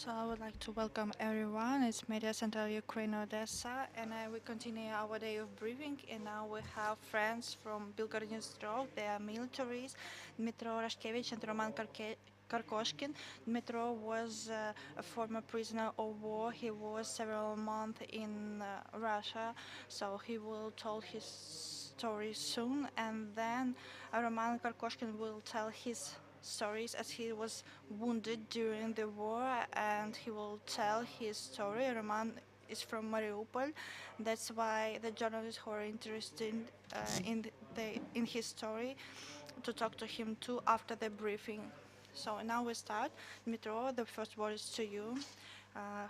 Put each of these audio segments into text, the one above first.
So I would like to welcome everyone. It's Media Center Ukraine Odessa, and I will continue our day of briefing. And now we have friends from Belgorod. They are militaries, Dmytro Rashkevich and Karkoshkin. Dmytro was a former prisoner of war. He was several months in Russia, so he will tell his story soon. And then Roman Karkoshkin will tell his stories as he was wounded during the war, and he will tell his story. Roman is from Mariupol. That's why the journalists who are interested in his story to talk to him too after the briefing. So now we start. Dmytro, the first word is to you.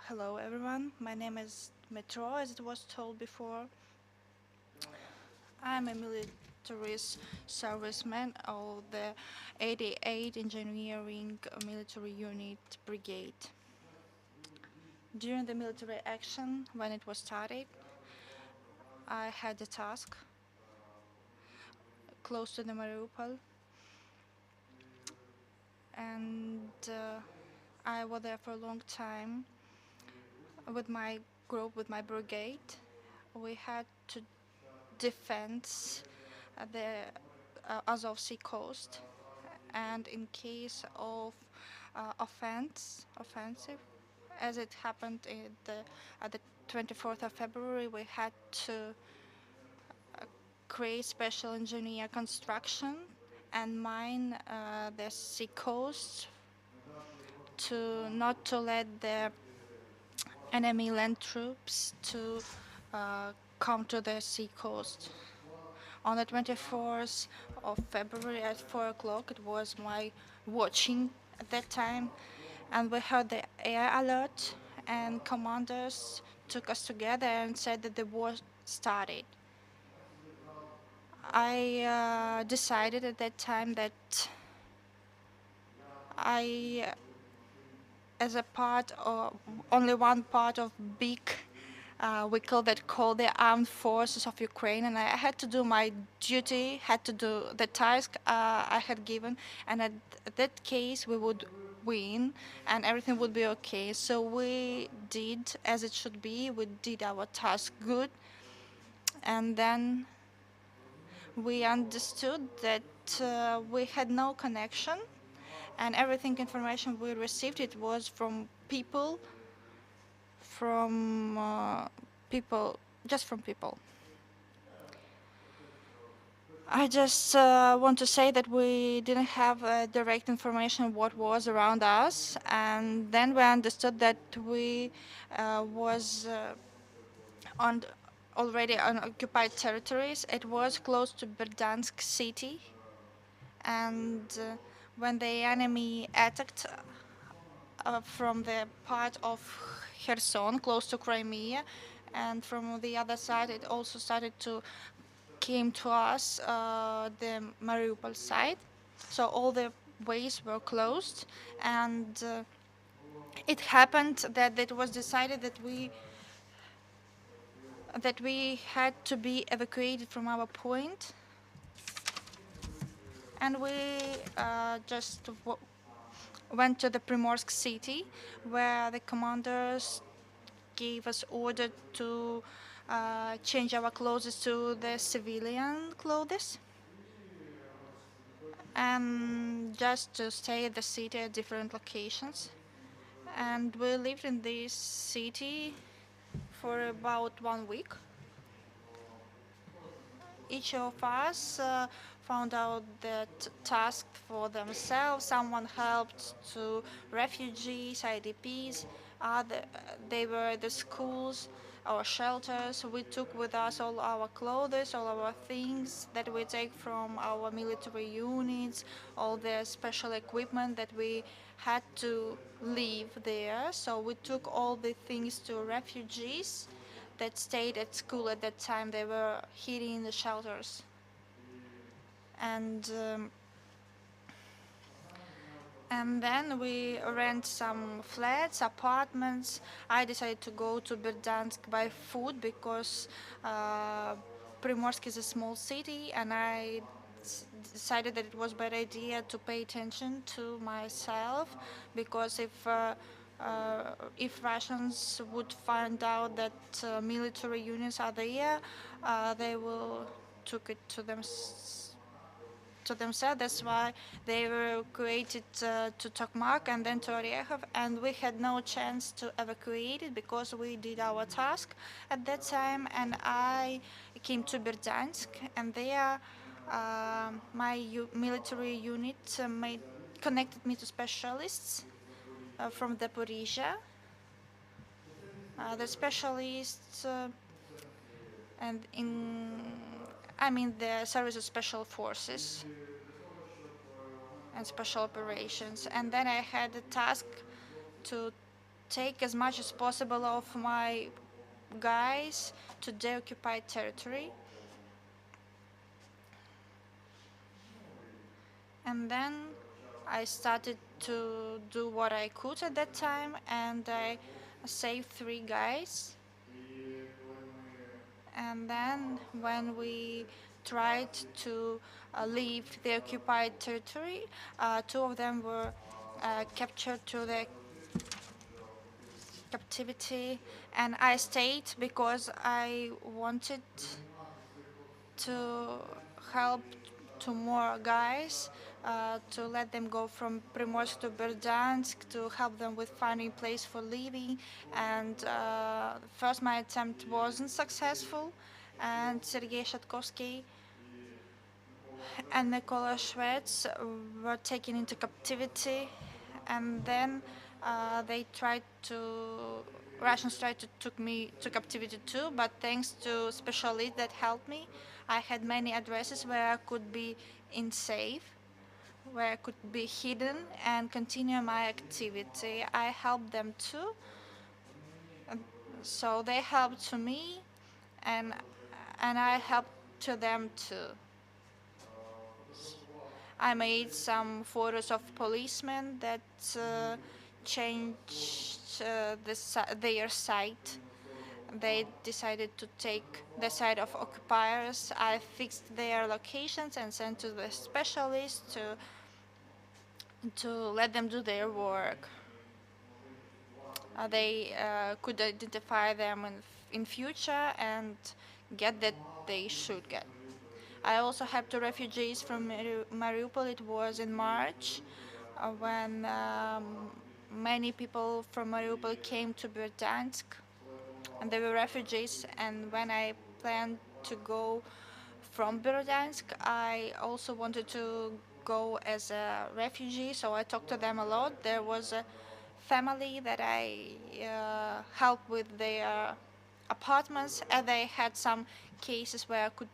Hello everyone. My name is Dmytro, as it was told before. I'm a military serviceman of the 88 Engineering Military Unit Brigade. During the military action, when it was started, I had a task close to the Mariupol, and I was there for a long time with my group, with my brigade. We had to defend the Azov Sea coast, and in case of offensive, as it happened at the 24th of February, we had to create special engineer construction and mine the sea coast to not to let the enemy land troops to come to the sea coast. On the 24th of February at 4 o'clock, it was my watching at that time, and we heard the air alert, and commanders took us together and said that the war started. I decided at that time that I, as a part of only one part of big vehicle that called the Armed Forces of Ukraine, and I had to do my duty, had to do the task I had given, and at that case we would win and everything would be okay. So we did as it should be. We did our task good, and then we understood that we had no connection, and everything information we received it was from people, just from people. I just want to say that we didn't have direct information what was around us, and then we understood that we was on already on occupied territories. It was close to Berdansk city, and when the enemy attacked from the part of Kherson, close to Crimea, and from the other side, it also started to came to us the Mariupol side. So all the ways were closed, and it happened that it was decided that we had to be evacuated from our point, and we just went to the Primorsk city, where the commanders gave us order to change our clothes to the civilian clothes and just to stay at the city at different locations. And we lived in this city for about 1 week. Each of us found out that task for themselves. Someone helped to refugees, IDPs. Other, they were the schools or shelters. We took with us all our clothes, all our things that we take from our military units, all the special equipment that we had to leave there. So we took all the things to refugees that stayed at school at that time. They were hidden in the shelters. And and then we rent some flats, apartments. I decided to go to Berdansk buy food because Primorsk is a small city, and I decided that it was a better idea to pay attention to myself, because if if Russians would find out that military units are there, they will took it to themselves. That's why they were created to Tokmak and then to Orykhov, and we had no chance to evacuate it because we did our task at that time. And I came to Berdansk, and there my military unit made connected me to specialists from Zaporizhia. The specialists and in I mean the service of special forces and special operations. And then I had a task to take as much as possible of my guys to the occupied territory. And then I started to do what I could at that time, and I saved 3 guys. And then when we tried to leave the occupied territory, 2 of them were captured to the captivity, and I stayed because I wanted to help to more guys, to let them go from Primorsk to Berdansk, to help them with finding a place for living. And first my attempt wasn't successful, and Sergei Shatkovsky and Mykola Shvets were taken into captivity, and then they tried to Russians tried to took me to captivity too, but thanks to specialists that helped me, I had many addresses where I could be in safe, where I could be hidden and continue my activity. I helped them too, and so they helped to me, and I helped to them too. I made some photos of policemen that changed their site. They decided to take the side of occupiers. I fixed their locations and sent to the specialists to let them do their work. They could identify them in future and get that they should get. I also helped the refugees from Mariupol. It was in March when many people from Mariupol came to Berdansk, and they were refugees. And when I planned to go from Berdansk, I also wanted to go as a refugee, so I talked to them a lot. There was a family that I helped with their apartments, and they had some cases where I could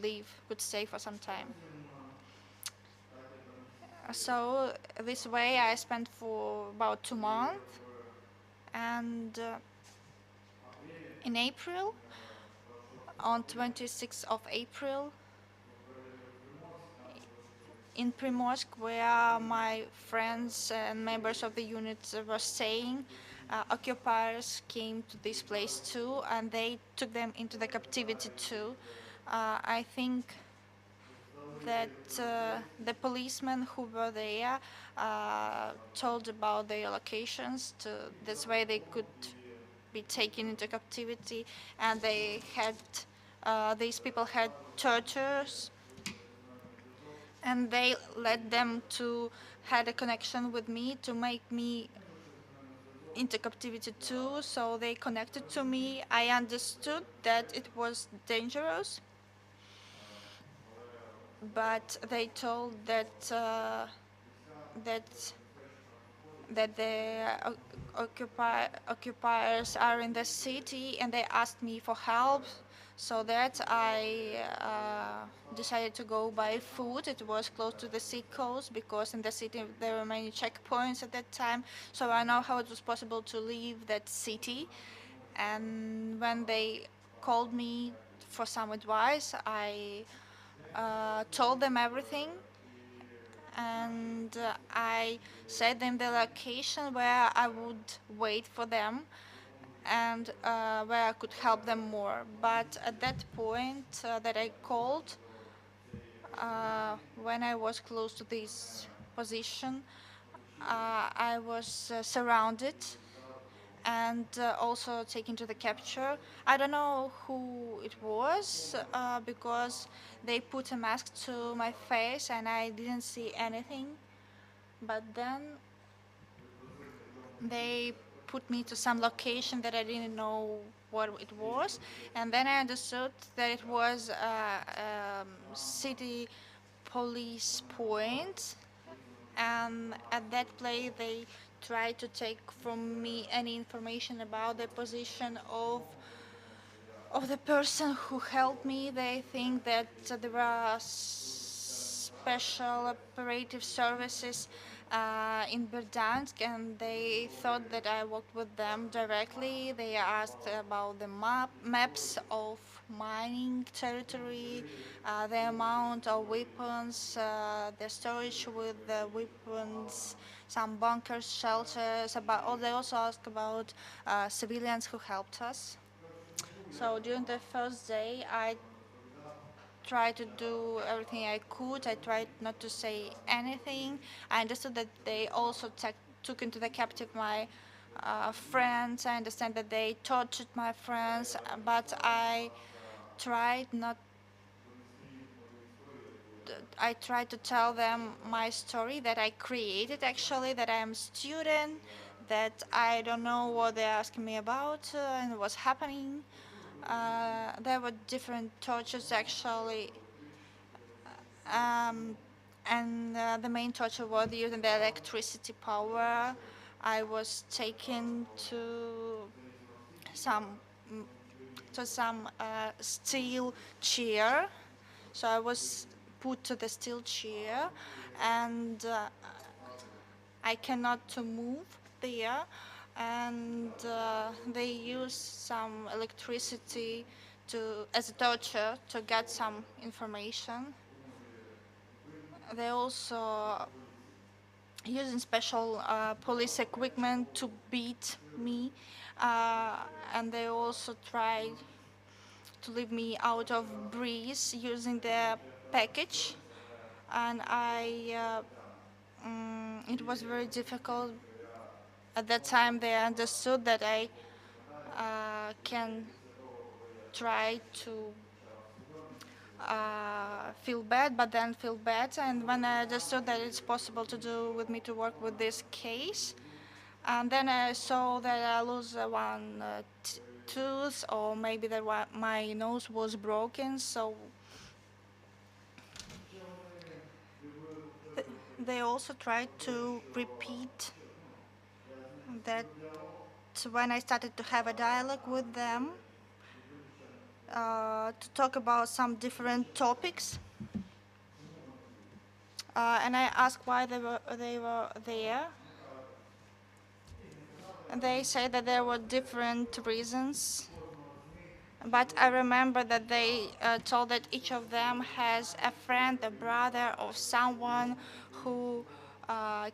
live, could stay for some time. So this way I spent for about 2 months, and in April, on 26th of April, in Primorsk, where my friends and members of the unit were staying, occupiers came to this place too, and they took them into the captivity too. I think that the policemen who were there told about their locations. This way they could be taken into captivity, and they had these people had tortures, and they led them to had a connection with me to make me into captivity too. So they connected to me. I understood that it was dangerous, but they told that that the occupiers are in the city, and they asked me for help. So that I decided to go by foot. It was close to the sea coast because in the city there were many checkpoints at that time. So I know how it was possible to leave that city. And when they called me for some advice, I told them everything, and I said them the location where I would wait for them, and where I could help them more. But at that point that I called, when I was close to this position, I was surrounded and also taken to the capture. I don't know who it was because they put a mask to my face and I didn't see anything. But then they put me to some location that I didn't know what it was, and then I understood that it was a city police point, and at that place they tried to take from me any information about the position of the person who helped me. They think that there are special operative services in Berdansk, and they thought that I worked with them directly. They asked about the maps of mining territory, the amount of weapons, the storage with the weapons, some bunkers, shelters. About, oh, they also asked about civilians who helped us. So during the first day, I tried to do everything I could. I tried not to say anything. I understood that they also took into the captive my friends. I understand that they tortured my friends, but tried not. I tried to tell them my story that I created actually, that I am a student, that I don't know what they're asking me about and what's happening. There were different tortures actually, um, and the main torture was using the electricity power. I was taken some mm, to some steel chair. So I was put to the steel chair, and I cannot to move there, and they use some electricity to as a torture to get some information. They also using special police equipment to beat me, uh, and they also tried to leave me out of breeze using the package, and it was very difficult. At that time, they understood that I can try to feel bad, but then feel better. And when I understood that it's possible to do with me to work with this case, and then I saw that I lose one tooth, or maybe that my nose was broken. So they also tried to repeat that when I started to have a dialogue with them, to talk about some different topics. And I asked why they were there. And they said that there were different reasons. But I remember that they told that each of them has a friend, a brother, or someone who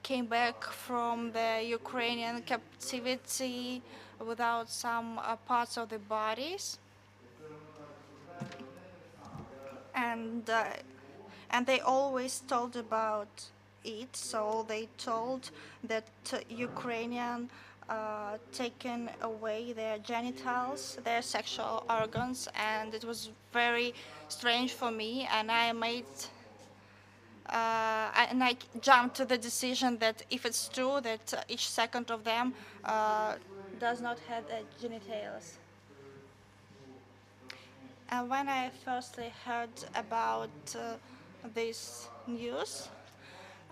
came back from the Ukrainian captivity without some parts of the bodies. And and they always told about it. So they told that Ukrainian taken away their genitals, their sexual organs, and it was very strange for me. And I jumped to the decision that if it's true that each second of them does not have genitals. And when I firstly heard about this news,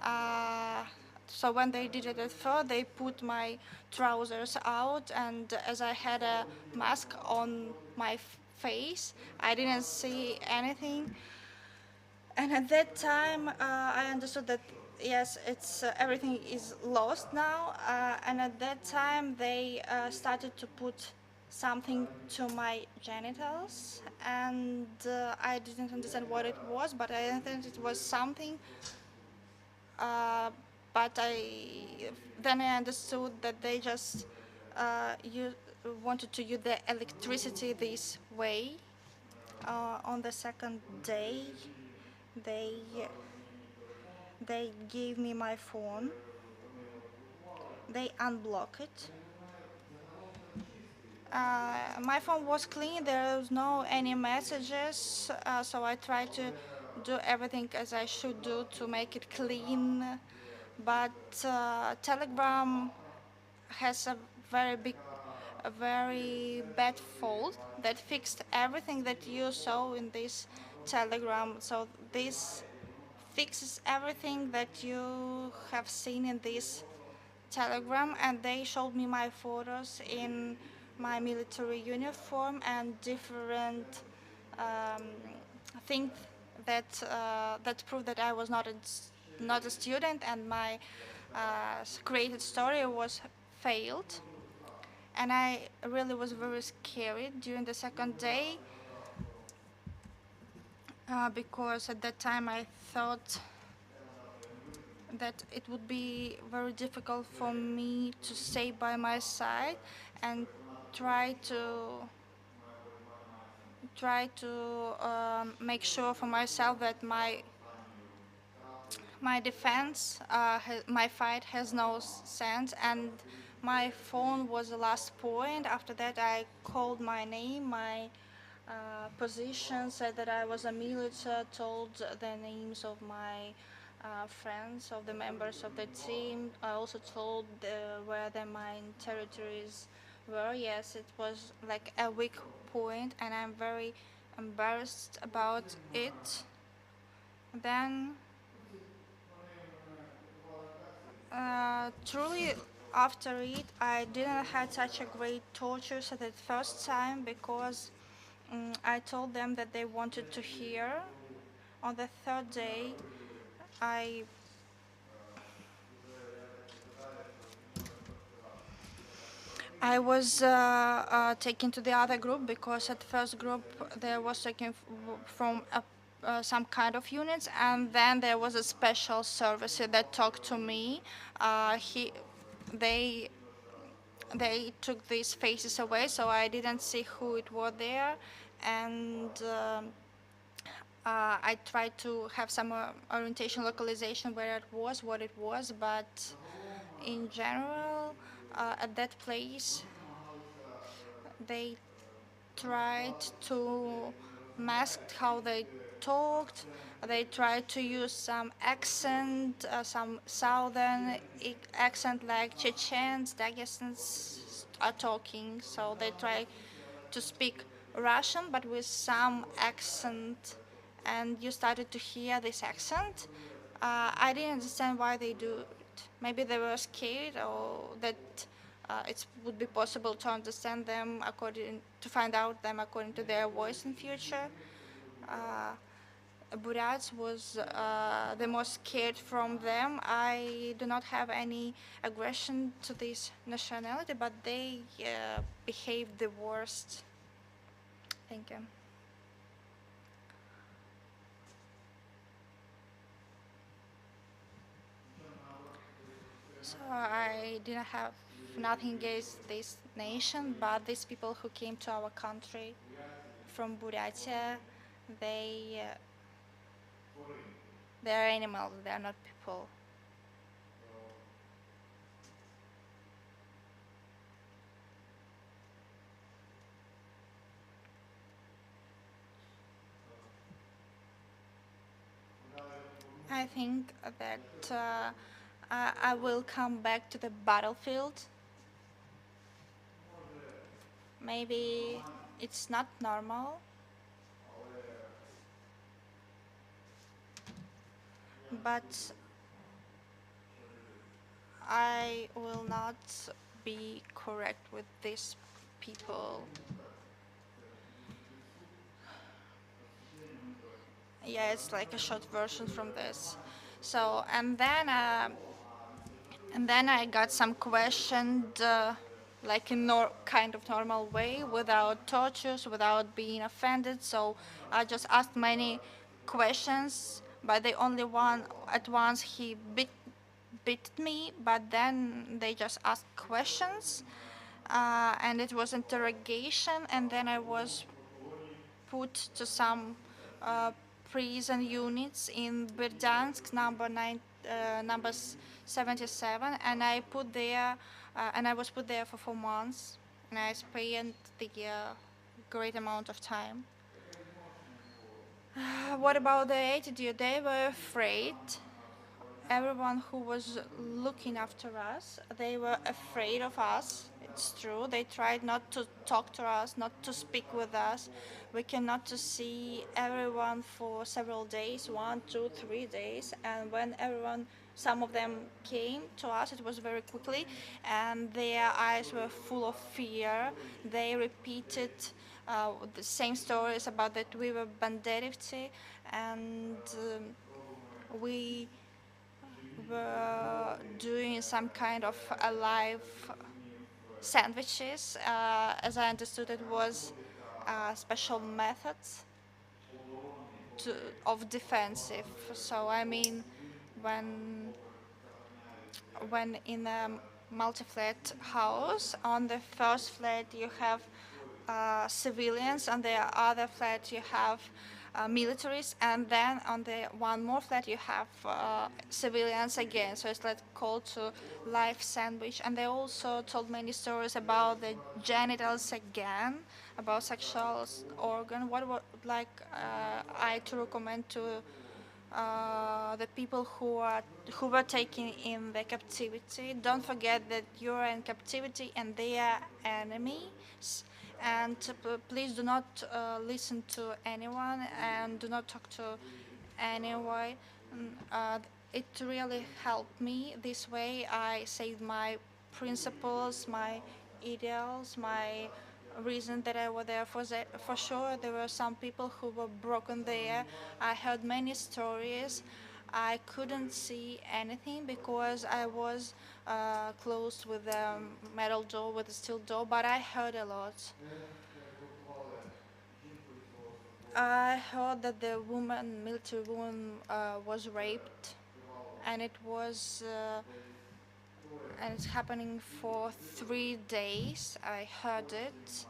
uh, so when they did it at first, they put my trousers out, and as I had a mask on my face, I didn't see anything. And at that time, I understood that yes, it's everything is lost now. And at that time, they started to put something to my genitals, and I didn't understand what it was, but I understand it was something. Uh, but then I understood that they just wanted to use the electricity this way. On the second day, they they gave me my phone, they unblock it. My phone was clean. There was no any messages, so I tried to do everything as I should do to make it clean. But Telegram has very big, a very bad fault that fixed everything that you saw in this Telegram. So this fixes everything that you have seen in this Telegram, and they showed me my photos in my military uniform and different um, things that prove that I was not a student, and my created story was failed. And I really was very scared during the second day because at that time I thought that it would be very difficult for me to stay by my side and try to make sure for myself that my defense, my fight has no sense, and my phone was the last point. After that, I called my name, my position, said that I was a military, told the names of my friends, of the members of the team. I also told where the mine territories were. Yes, it was like a weak point, and I'm very embarrassed about it. Then truly, after it, I didn't have such a great tortures at the first time because I told them that they wanted to hear. On the third day, I I was taken to the other group because at first group there was taken from some kind of units, and then there was a special service that talked to me. He, they they took these faces away, so I didn't see who it was there, and I tried to have some orientation localization where it was, what it was, but in general, at that place, they tried to mask how they talked. They tried to use some accent, some southern accent like Chechens, Dagestans are talking. So they try to speak Russian but with some accent. And you started to hear this accent. I didn't understand why they do it. Maybe they were scared or that it would be possible to understand them to find out them according to their voice in future. Uh, Burats was the most scared from them. I do not have any aggression to this nationality, but they behaved the worst. Thank you. So I didn't have nothing against this nation, but these people who came to our country from Buryatia, they they are animals. They are not people. I think that I will come back to the battlefield. Maybe it's not normal, but I will not be correct with these people. Yeah, it's like a short version from this. So, and then I got some questioned, like in kind of normal way, without tortures, without being offended. So I just asked many questions, but the only one at once he beat me. But then they just asked questions, and it was interrogation, and then I was put to some uh, prison units in Berdansk, number 77, and I was put there for 4 months, and I spent the great amount of time. What about the attitude? They were afraid. Everyone who was looking after us, they were afraid of us. It's true. They tried not to talk to us, not to speak with us. We cannot to see everyone for several days, 1, 2, 3 days. And when some of them came to us, it was very quickly, and their eyes were full of fear. They repeated the same stories about that we were banderivci, and we were doing some kind of alive sandwiches. As I understood, it was special methods to, of defensive. So I mean, when when in a multi-flat house, on the first flat you have civilians, on the other flat you have militaries, and then on the one more flat you have civilians again. So it's like called to life sandwich. And they also told many stories about the genitals again, about sexual organ. What would like I to recommend to the people who were taken in the captivity. Don't forget that you're in captivity and they are enemies. And please do not listen to anyone and do not talk to anyone. It really helped me. This way, I saved my principles, my ideals, my reason that I was there for that. For sure, there were some people who were broken there. I heard many stories. I couldn't see anything because I was closed with a metal door, with a steel door, but I heard a lot. I heard that the woman, military woman, was raped, and it's happening for 3 days. I heard it,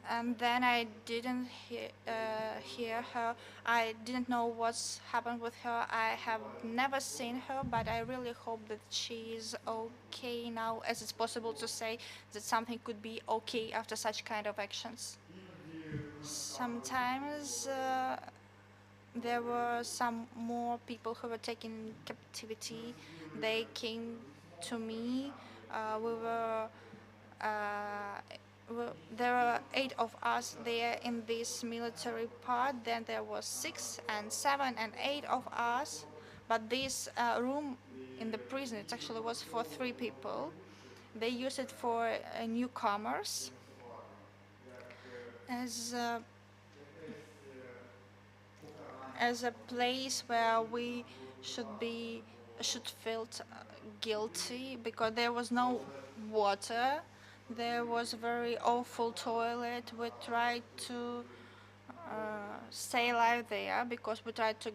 and then I didn't hear her. I didn't know what's happened with her. I have never seen her, but I really hope that she is okay now, as it's possible to say that something could be okay after such kind of actions. Sometimes there were some more people who were taken in captivity. They came to me. We were there were 8 of us there in this military part. Then there was 6 and 7 and 8 of us. But this room in the prison, it actually was for 3 people. They used it for newcomers as as a place where we should be should feel guilty because there was no water. There was a very awful toilet. We tried to stay alive there because we tried to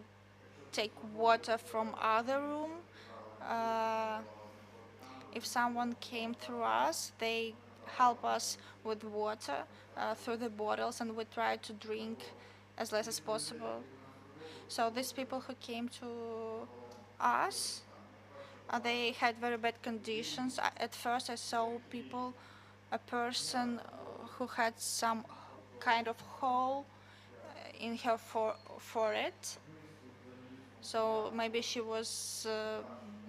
take water from other room. Uh, if someone came through us, they help us with water through the bottles, and we tried to drink as less as possible. So these people who came to us, they had very bad conditions. At first, I saw a person who had some kind of hole in her forehead. So maybe she was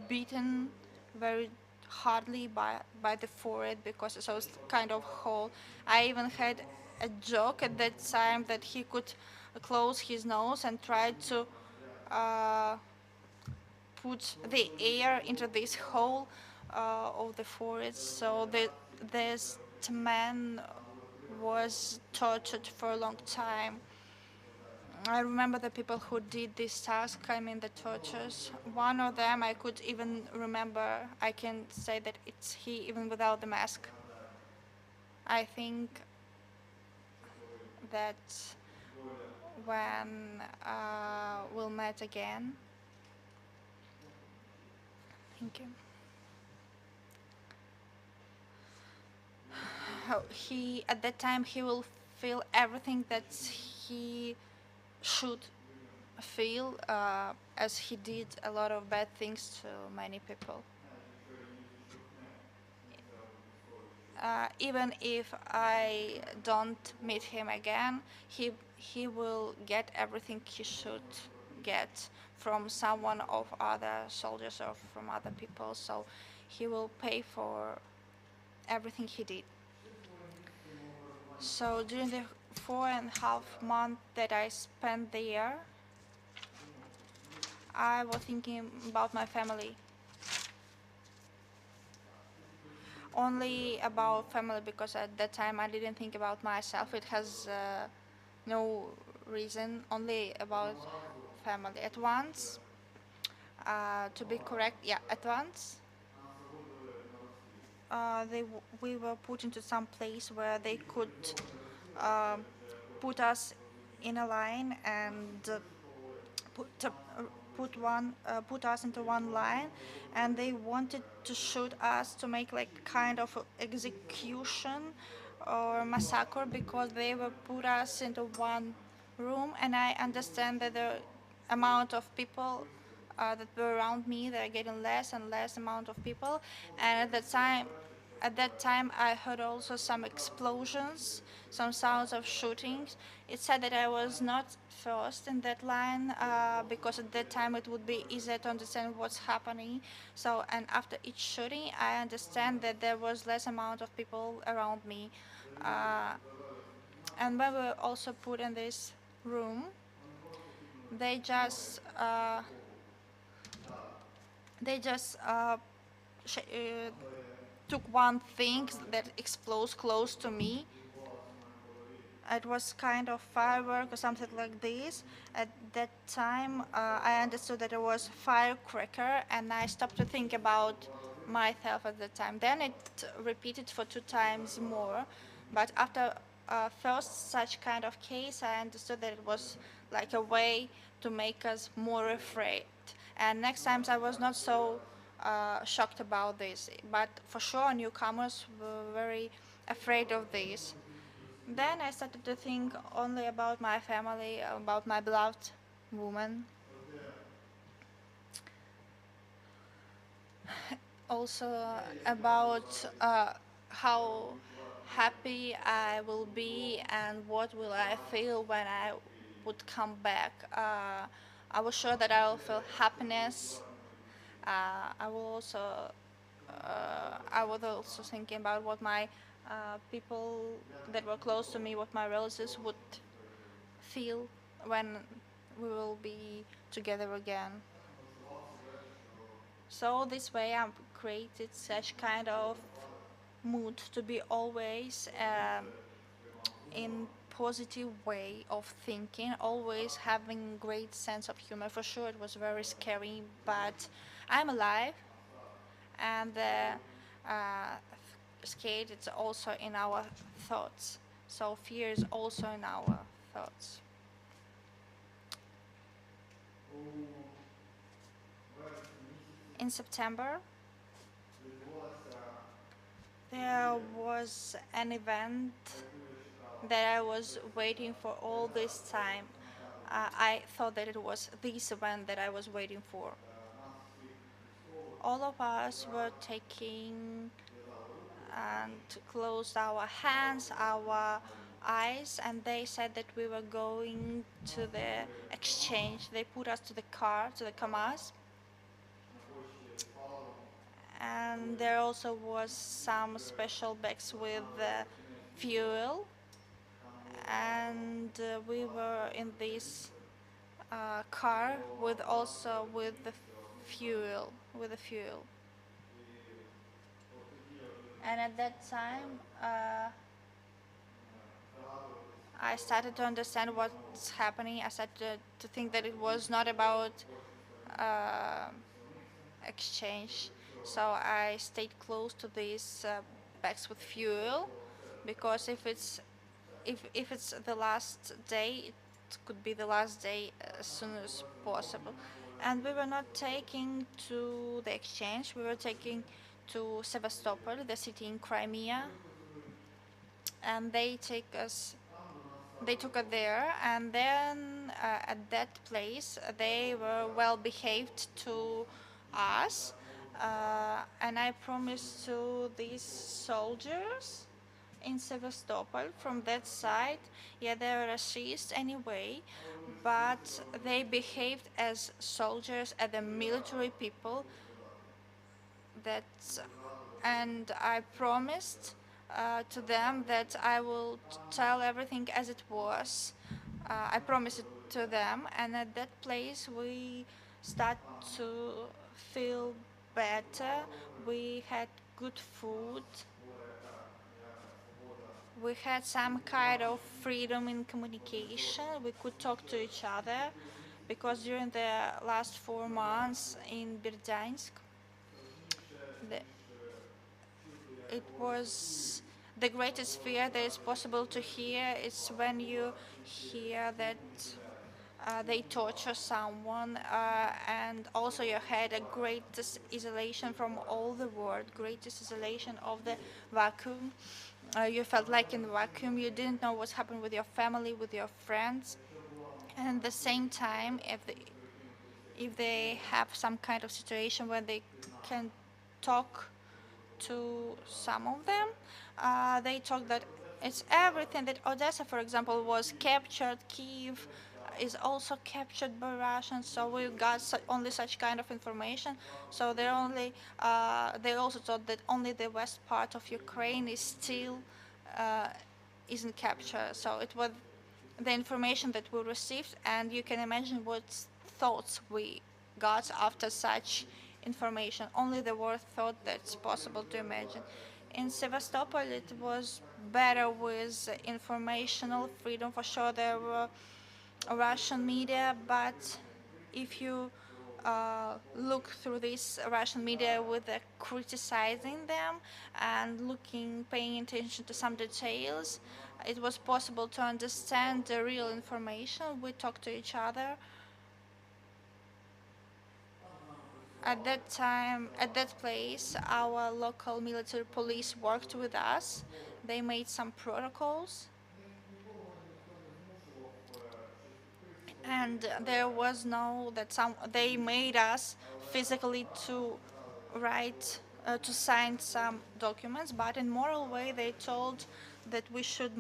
beaten very hardly by the forehead because it was kind of hole. I even had a joke at that time that he could close his nose and try to uh, put the air into this hole of the forehead. So this man was tortured for a long time. I remember the people who did this task, I mean the tortures. One of them I could even remember, I can say that it's he even without the mask. I think that when we'll meet again, thank you. He at that time he will feel everything that he should feel, as he did a lot of bad things to many people. Even if I don't meet him again, he will get everything he should get from someone of other soldiers or from other people. So he will pay for everything he did. So during the 4.5 months that I spent there, I was thinking about my family, only about family, because at that time I didn't think about myself. It has no reason, only about family. At once, to be correct, yeah, at once, we were put into some place where they could uh, put us in a line and put uh, put us into one line, and they wanted to shoot us to make like kind of execution or massacre, because they will put us into one room. And I understand that the amount of people that were around me, they're getting less and less amount of people. And at that time I heard also some explosions, some sounds of shootings. It said that I was not first in that line, because at that time it would be easier to understand what's happening. So, and after each shooting, I understand that there was less amount of people around me. Uh, and when we were also put in this room, they just uh, they just took one thing that explodes close to me. It was kind of firework or something like this. At that time, I understood that it was firecracker, and I stopped to think about myself at the time. Then it repeated for 2 times more, but after first such kind of case, I understood that it was like a way to make us more afraid. And next times, I was not so shocked about this, but for sure, newcomers were very afraid of this. Then I started to think only about my family, about my beloved woman, also about how happy I will be and what will I feel when I would come back. I was sure that I will feel happiness. I will also I was also thinking about what my people that were close to me, what my relatives would feel when we will be together again. So this way I created such kind of mood to be always in positive way of thinking, always having great sense of humor. For sure it was very scary, but I'm alive, and uh, scared it's also in our thoughts. So fear is also in our thoughts. In September, there was an event that I was waiting for all this time. I thought that it was this event that I was waiting for. All of us were taking and closed our hands, our eyes, and they said that we were going to the exchange. They put us to the car, to the KAMAZ, and there also was some special bags with fuel, and we were in this car with also with the fuel. And at that time, I started to understand what's happening. I started to think that it was not about uh, exchange. So I stayed close to these bags with fuel, because if it's the last day, it could be the last day as soon as possible. And we were not taking to the exchange. We were taking to Sevastopol, the city in Crimea, and they took us there, and then at that place, they were well behaved to us, and I promised to these soldiers in Sevastopol from that side. Yeah, they were racists anyway, but they behaved as soldiers and the military people. That, and I promised to them that I will tell everything as it was. I promised it to them, and at that place we start to feel better. We had good food. We had some kind of freedom in communication. We could talk to each other because during the last 4 months in Berdansk, the, it was the greatest fear that is possible to hear. It's when you hear that they torture someone, and also you had a greatest isolation from all the world, greatest isolation of the vacuum. You felt like in the vacuum. You didn't know what's happened with your family, with your friends, and at the same time, if they have some kind of situation where they can talk to some of them, they talk that it's everything, that Odessa, for example, was captured. Kiev is also captured by Russians, so we got only such kind of information. So they also thought that only the west part of Ukraine is still uh, isn't captured. So it was the information that we received, and you can imagine what thoughts we got after such information. Only the word thought that's possible to imagine. In Sevastopol, it was better with informational freedom. For sure, there were Russian media, but if you look through this Russian media with criticizing them and paying attention to some details, it was possible to understand the real information. We talked to each other. At that time, at that place, our local military police worked with us. They made some protocols, and there was no that some they made us physically to write to sign some documents, but in moral way they told that we should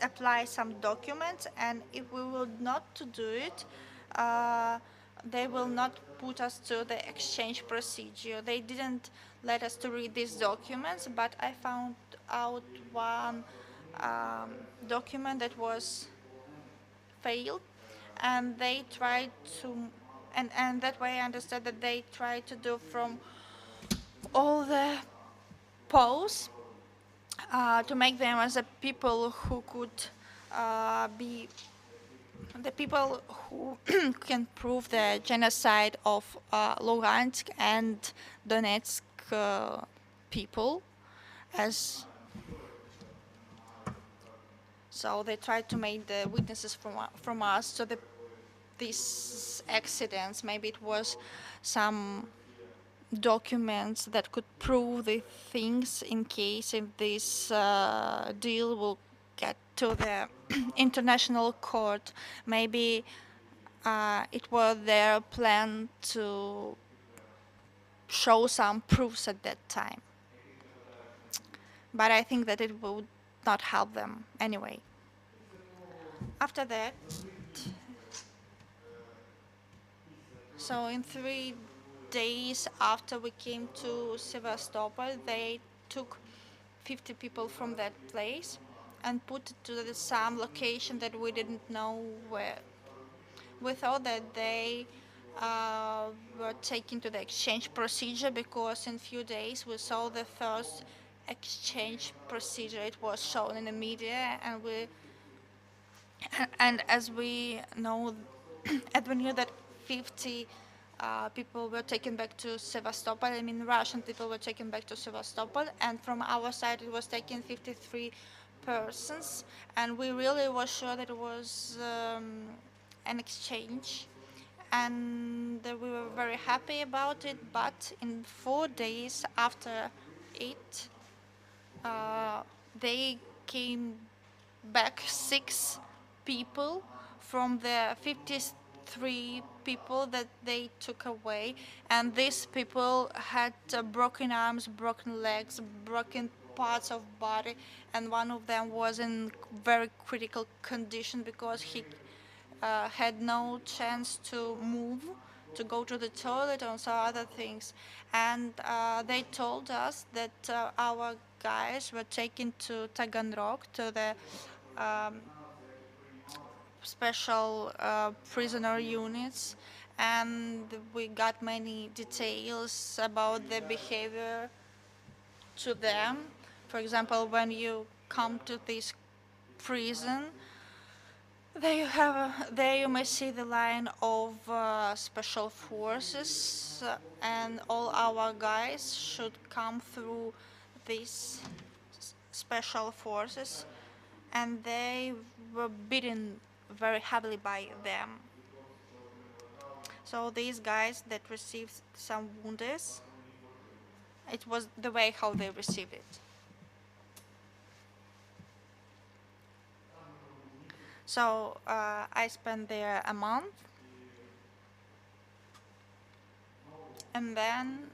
apply some documents, and if we will not to do it, uh, they will not put us to the exchange procedure. They didn't let us to read these documents, but I found out one document that was failed, and they tried to, and that way I understood that they tried to do from all the polls to make them as a people who could be the people who can prove the genocide of Lugansk and Donetsk people, as so they tried to make the witnesses from us to these accidents. Maybe it was some documents that could prove the things in case if this deal will get to the international court. Maybe it was their plan to show some proofs at that time. But I think that it would not help them anyway. After that, so in 3 days after we came to Sevastopol, they took 50 people from that place and put it to some location that we didn't know where. We thought that they were taken to the exchange procedure, because in few days we saw the first exchange procedure. It was shown in the media, and as we know, and we knew that 50 people were taken back to Sevastopol. I mean, Russian people were taken back to Sevastopol, and from our side it was taken 53 persons, and we really were sure that it was an exchange, and we were very happy about it. But in 4 days after it, uh, they came back 6 people from the 53 people that they took away, and these people had broken arms, broken legs, broken parts of body, and one of them was in very critical condition because he had no chance to move, to go to the toilet and so other things. And they told us that our guys were taken to Taganrog, to the um, special prisoner units, and we got many details about the behavior to them. For example, when you come to this prison, there you may see the line of special forces, and all our guys should come through these special forces, and they were beaten very heavily by them. So these guys that received some wounds, it was the way how they received it. So I spent there a month, and then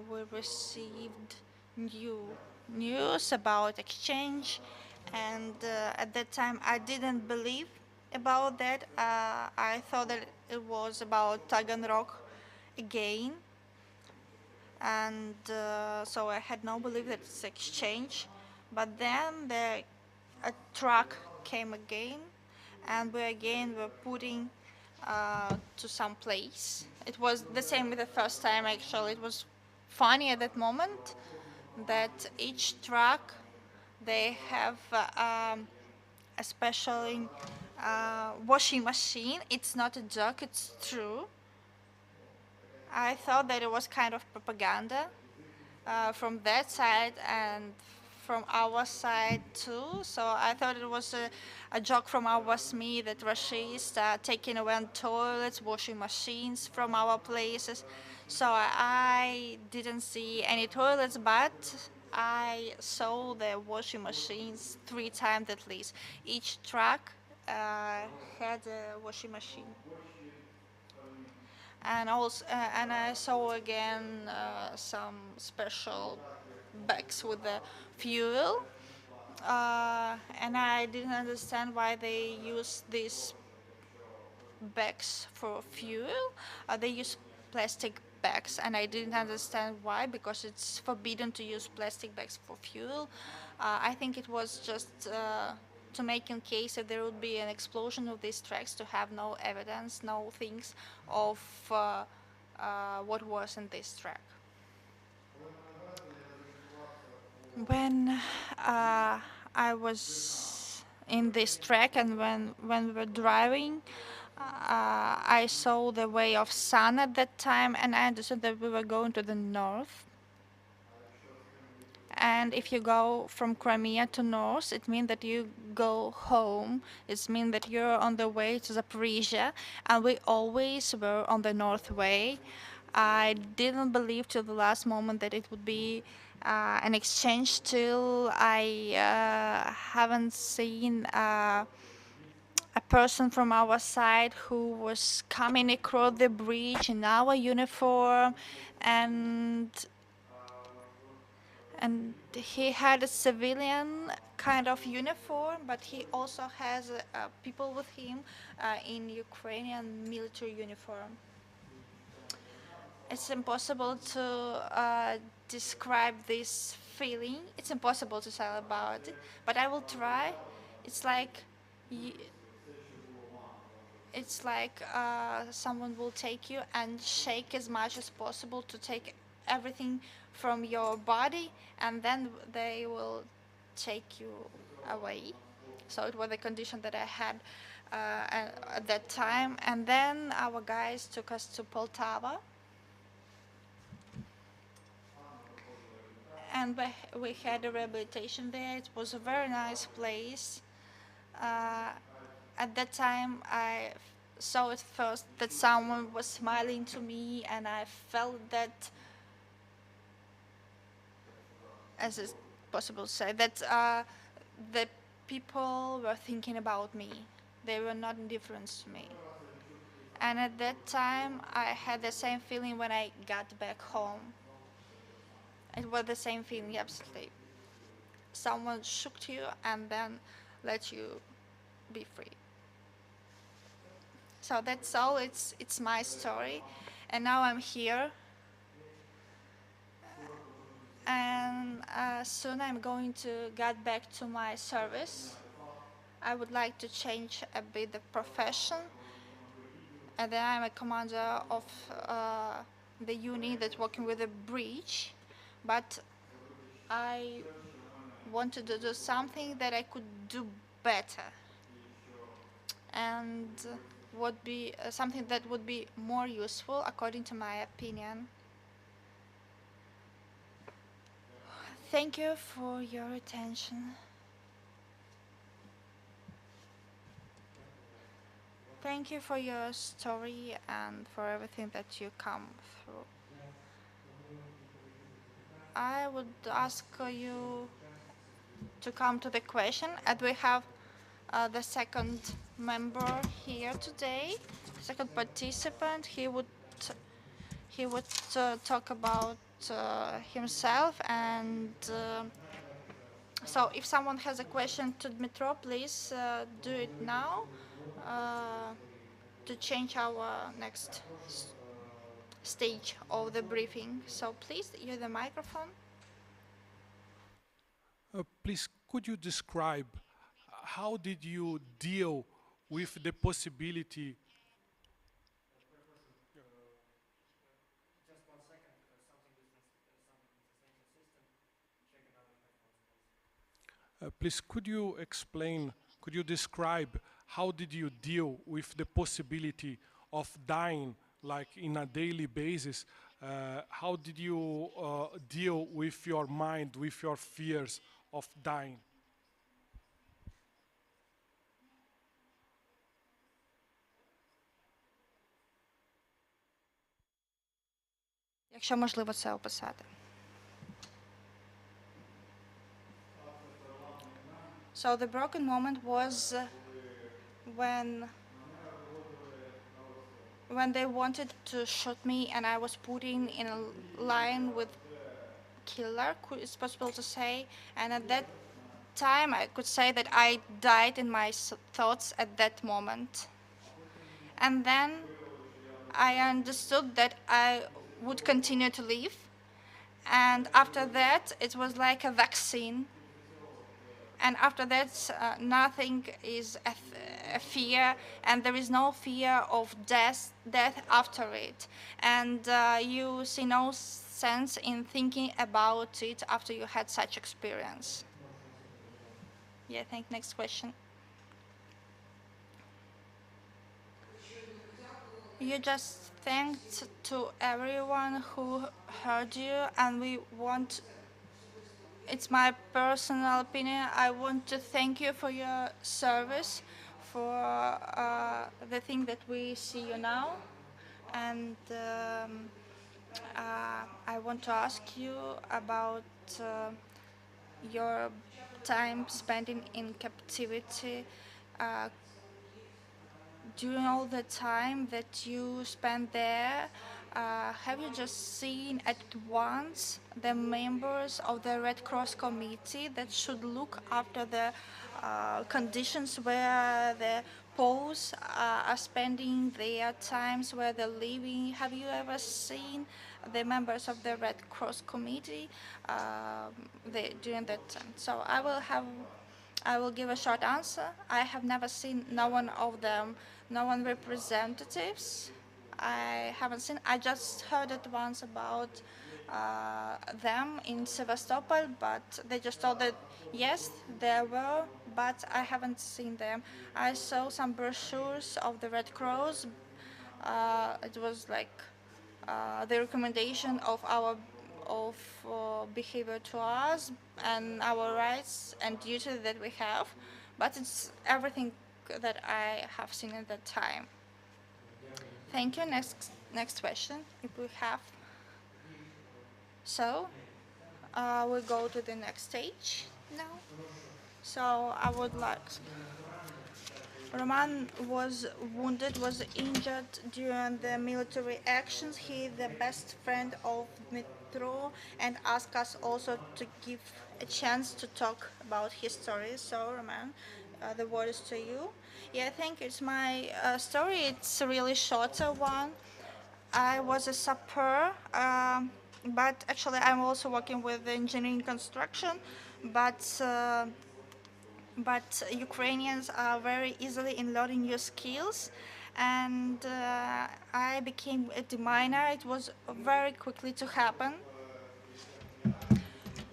we received new news about exchange, and at that time I didn't believe about that. I thought that it was about Taganrog again, and so I had no belief that it's exchange. But then a truck came again, and we again were putting to some place. It was the same with the first time. Actually, it was funny at that moment that each truck they have a special washing machine. It's not a joke. It's true. I thought that it was kind of propaganda from that side and from our side too. So I thought it was a joke from our SME that Russians taking away toilets, washing machines from our places. So I didn't see any toilets, but I saw the washing machines 3 times at least. Each truck had a washing machine, and I saw again some special bags with the fuel, and I didn't understand why they use these bags for fuel. They use plastic bags, and I didn't understand why, because it's forbidden to use plastic bags for fuel. I think it was just to make in case that there would be an explosion of these tracks, to have no evidence, no things of what was in this track. When I was in this track, and when we were driving, I saw the way of sun at that time, and I understood that we were going to the north. And if you go from Crimea to north, it means that you go home. It means that you're on the way to Zaporizhia, and we always were on the north way. I didn't believe till the last moment that it would be an exchange till I haven't seen a person from our side who was coming across the bridge in our uniform, and and he had a civilian kind of uniform, but he also has people with him in Ukrainian military uniform. It's impossible to describe this feeling. It's impossible to tell about it, but I will try. It's like y- someone will take you and shake as much as possible to take everything from your body, and then they will take you away. So it was the condition that I had at that time. And then our guys took us to Poltava, and we had a rehabilitation there. It was a very nice place. Uh, at that time, I saw at first that someone was smiling to me, and I felt that, as is possible to say, that the people were thinking about me. They were not indifferent to me. And at that time, I had the same feeling when I got back home. It was the same feeling, absolutely. Someone shook you and then let you be free. So that's all. It's my story, and now I'm here, and soon I'm going to get back to my service. I would like to change a bit the profession, and then I'm a commander of the unit that's working with a breach, but I wanted to do something that I could do better, and would be something that would be more useful according to my opinion. Thank you for your attention. Thank you for your story and for everything that you come through. I would ask you to come to the question, and we have the second member here today, second participant. He would talk about himself, and so if someone has a question to Dmytro, please do it now uh, to change our next stage of the briefing. So please use the microphone. Please, could you describe how did you deal with the possibility? Please, could you explain, could you describe how did you deal with the possibility of dying like in a daily basis? How did you deal with your mind, with your fears of dying? Якщо можливо це описати. So the broken moment was when when they wanted to shoot me and I was putting in a line with killer, it's possible to say, and at that time I could say that I died in my thoughts at that moment. And then I understood that I would continue to live, and after that it was like a vaccine, and after that nothing is a fear, and there is no fear of death after it, and you see no sense in thinking about it after you had such experience. Yeah, thank. Next question. You just thanked to everyone who heard you, and we want, it's my personal opinion, I want to thank you for your service, for the thing that we see you now. And I want to ask you about your time spending in captivity. Uh, During all the time that you spent there, have you just seen at once the members of the Red Cross Committee that should look after the conditions where the Poles are spending their times, where they're living? Have you ever seen the members of the Red Cross Committee during that time? So I will give a short answer. I have never seen no one of them, no one representatives. I haven't seen. I just heard it once about them in Sevastopol, but they just told that yes, there were, but I haven't seen them. I saw some brochures of the Red Cross. It was like the recommendation of our of behavior to us and our rights and duty that we have, but it's everything that I have seen at that time. Thank you. Next question, if we have. So we go to the next stage now. So I would like. Roman was wounded, was injured during the military actions. He the best friend of Dmytro and asked us also to give a chance to talk about his story. So Roman, the word is to you. Yeah, I think it's my story. It's a really shorter one. I was a sapper, but actually I'm also working with engineering construction. But Ukrainians are very easily in learning new skills, and I became a deminer. It was very quickly to happen.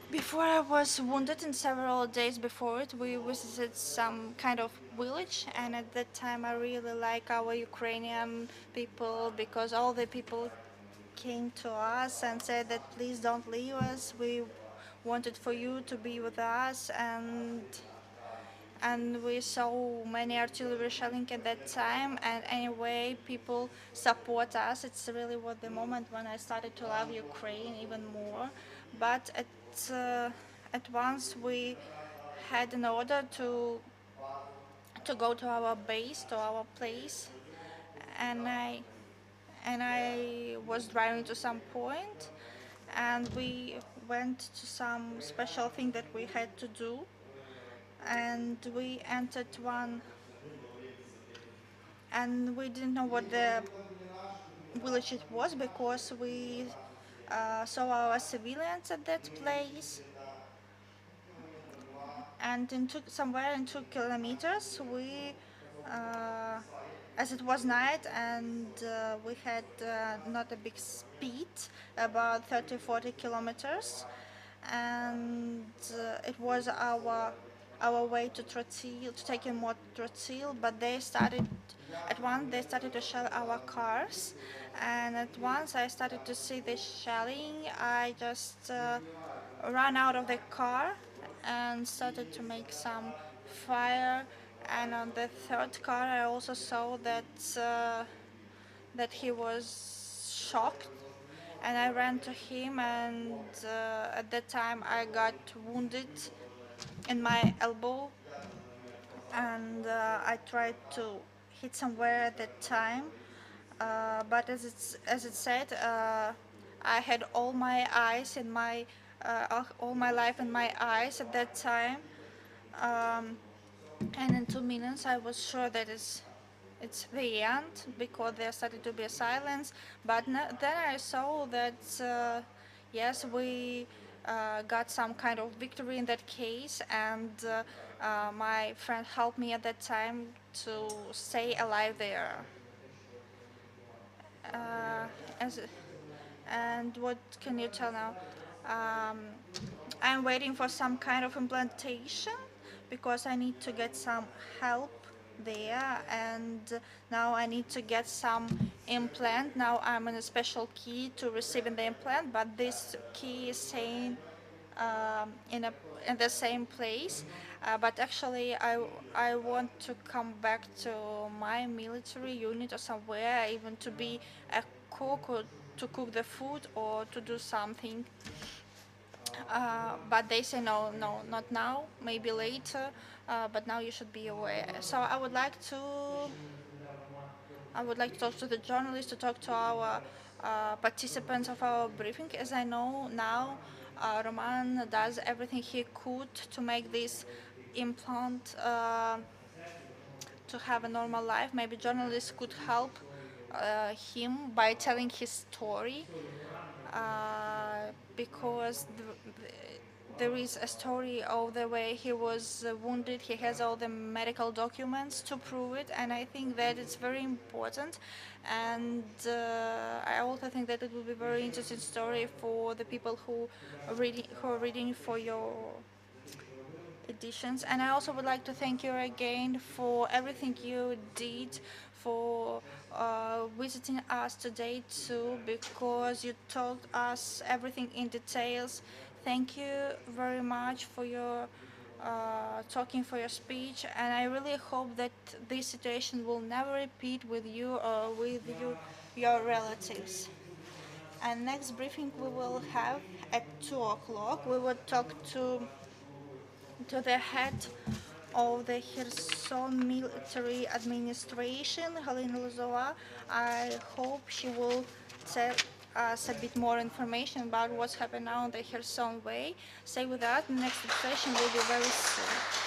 Before I was wounded, and several days before it, we visited some kind of village, and at that time, I really like our Ukrainian people because all the people came to us and said that please don't leave us. We wanted for you to be with us, and we saw many artillery shelling at that time, and anyway people support us. It's really was the moment when I started to love Ukraine even more. But at once we had an order to go to our base, to our place, and I was driving to some point, and we went to some special thing that we had to do, and we entered one, and we didn't know what the village it was because we saw our civilians at that place, and in somewhere in 2 kilometers we as it was night, and we had not a big speed, about 30-40 kilometers, and it was our way to Trotil, to take in more Trotil, but they started to shell our cars, and at once I started to see the shelling. I just ran out of the car and started to make some fire, and on the third car I also saw that he was shocked, and I ran to him, and at that time I got wounded in my elbow, and I tried to hit somewhere at that time, but as it said, I had all my eyes in my all my life in my eyes at that time, um, and in 2 minutes I was sure that it's the end because there started to be a silence. But then I saw that yes, we got some kind of victory in that case, and my friend helped me at that time to stay alive there. Uh, as and what can you tell now? Um, I'm waiting for some kind of implantation because I need to get some help there, and now I need to get some implant. Now I'm in a special key to receiving the implant, but this key is saying in a in the same place. But actually, I want to come back to my military unit or somewhere, even to be a cook or to cook the food or to do something. But they say no, no, not now. Maybe later. But now you should be aware. So I would like to talk to the journalists, to talk to our participants of our briefing. As I know now, Roman does everything he could to make this implant to have a normal life. Maybe journalists could help him by telling his story, because there is a story of the way he was wounded. He has all the medical documents to prove it, and I think that it's very important. And I also think that it will be very interesting story for the people who are reading for your editions. And I also would like to thank you again for everything you did, for visiting us today too, because you told us everything in details. Thank you very much for your talking, for your speech, and I really hope that this situation will never repeat with you or with your relatives. And next briefing we will have at 2 o'clock. We will talk to the head of the Kherson military administration, Helena Lozova. I hope she will tell us a bit more information about what's happening now on the Kherson way. Stay with us. The next session will be very soon.